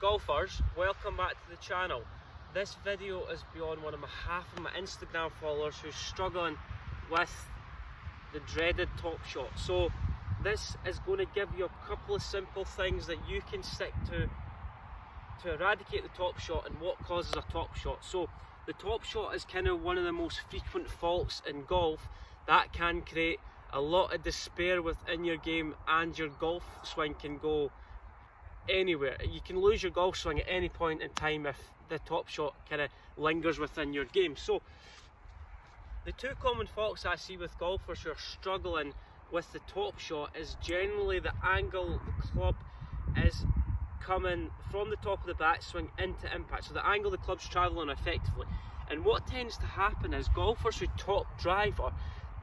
Golfers, welcome back to the channel. This video is beyond half of my Instagram followers who's struggling with the dreaded top shot. So this is going to give you a couple of simple things that you can stick to eradicate the top shot and what causes a top shot. So the top shot is kind of one of the most frequent faults in golf that can create a lot of despair within your game, and your golf swing can go anywhere. You can lose your golf swing at any point in time if the top shot kind of lingers within your game. So the two common faults I see with golfers who are struggling with the top shot is generally the angle the club is coming from the top of the backswing into impact, so the angle the club's travelling effectively. And what tends to happen is golfers who top driver,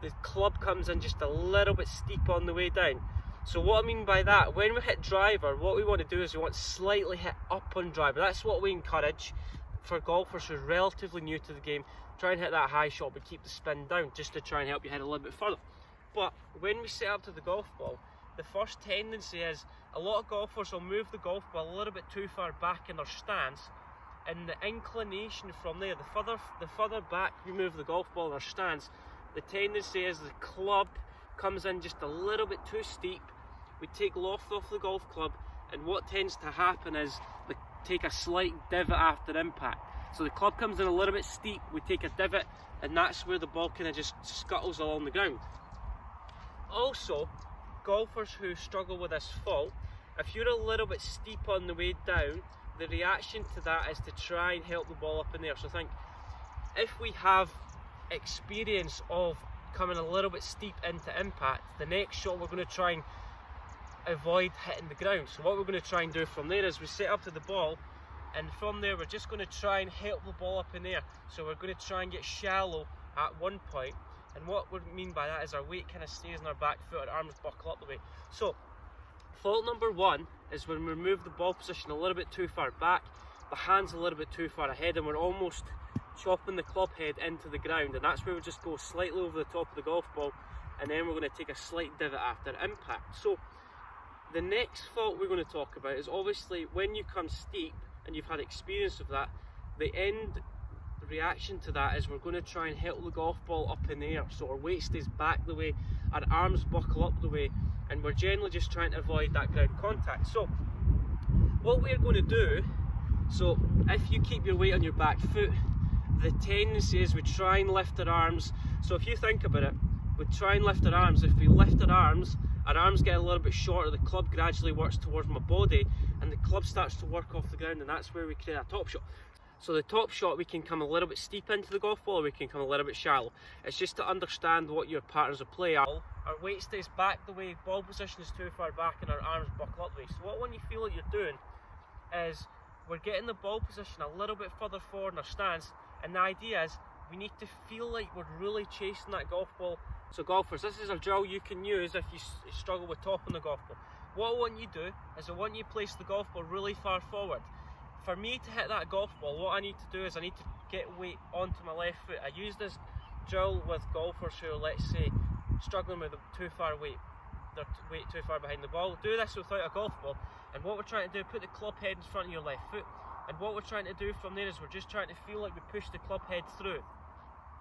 the club comes in just a little bit steep on the way down. So what I mean by that, when we hit driver, what we want to do is we want slightly hit up on driver. That's what we encourage for golfers who are relatively new to the game. Try and hit that high shot but keep the spin down, just to try and help you hit a little bit further. But when we set up to the golf ball, the first tendency is a lot of golfers will move the golf ball a little bit too far back in their stance, and the inclination from there, the further back we move the golf ball in our stance, the tendency is the club comes in just a little bit too steep. We take loft off the golf club, and what tends to happen is we take a slight divot after impact. So the club comes in a little bit steep, we take a divot, and that's where the ball kind of just scuttles along the ground. Also, golfers who struggle with this fault, if you're a little bit steep on the way down, the reaction to that is to try and help the ball up in there. So think, if we have experience of coming a little bit steep into impact, the next shot we're going to try and avoid hitting the ground. So what we're going to try and do from there is we set up to the ball, and from there we're just going to try and help the ball up in there. So we're going to try and get shallow at one point, and what we mean by that is our weight kind of stays in our back foot, our arms buckle up the way. So fault number one is when we move the ball position a little bit too far back, the hand's a little bit too far ahead, and we're almost chopping the club head into the ground, and that's where we just go slightly over the top of the golf ball, and then we're going to take a slight divot after impact. So the next fault we're going to talk about is obviously when you come steep and you've had experience of that, the end reaction to that is we're going to try and help the golf ball up in the air, so our weight stays back the way, our arms buckle up the way, and we're generally just trying to avoid that ground contact. So what we're going to do, so if you keep your weight on your back foot, the tendency is we try and lift our arms. So if you think about it, we try and lift our arms. If we lift our arms get a little bit shorter, the club gradually works towards my body, and the club starts to work off the ground, and that's where we create a top shot. So the top shot, we can come a little bit steep into the golf ball, or we can come a little bit shallow. It's just to understand what your patterns of play are. Our weight stays back the way, ball position is too far back, and our arms buckle up the way. So what when you feel like you're doing is we're getting the ball position a little bit further forward in our stance, and the idea is we need to feel like we're really chasing that golf ball. So golfers, this is a drill you can use if you struggle with topping the golf ball. What I want you to do is I want you to place the golf ball really far forward. For me to hit that golf ball, what I need to do is I need to get weight onto my left foot. I use this drill with golfers who are, let's say, struggling with too far weight. They're weight too far behind the ball. Do this without a golf ball, and what we're trying to do, put the club head in front of your left foot, and what we're trying to do from there is we're just trying to feel like we push the club head through.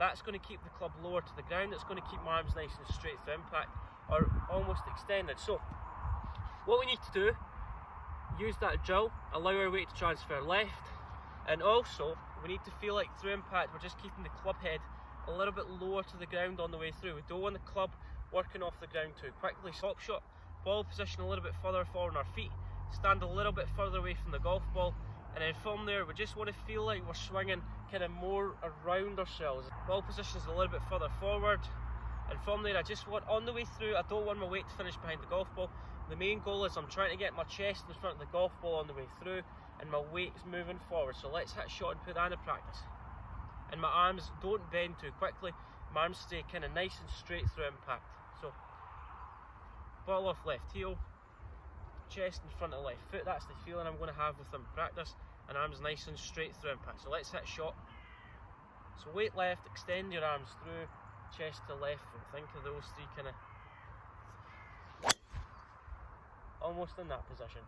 That's going to keep the club lower to the ground. It's going to keep my arms nice and straight through impact, or almost extended. So what we need to do, use that drill, allow our weight to transfer left, and also we need to feel like through impact we're just keeping the club head a little bit lower to the ground on the way through. We don't want the club working off the ground too quickly. Top shot, ball position a little bit further forward on our feet, stand a little bit further away from the golf ball, and then from there we just want to feel like we're swinging kind of more around ourselves. Ball position is a little bit further forward, and from there I just want, on the way through, I don't want my weight to finish behind the golf ball. The main goal is I'm trying to get my chest in front of the golf ball on the way through, and my weight is moving forward. So let's hit shot and put that into practice. And my arms don't bend too quickly, my arms stay kind of nice and straight through impact. So ball off left heel, chest in front of left foot, that's the feeling I'm going to have with them practice, and arms nice and straight through impact. So let's hit shot. So weight left, extend your arms through, chest to left foot. Think of those three kind of almost in that position.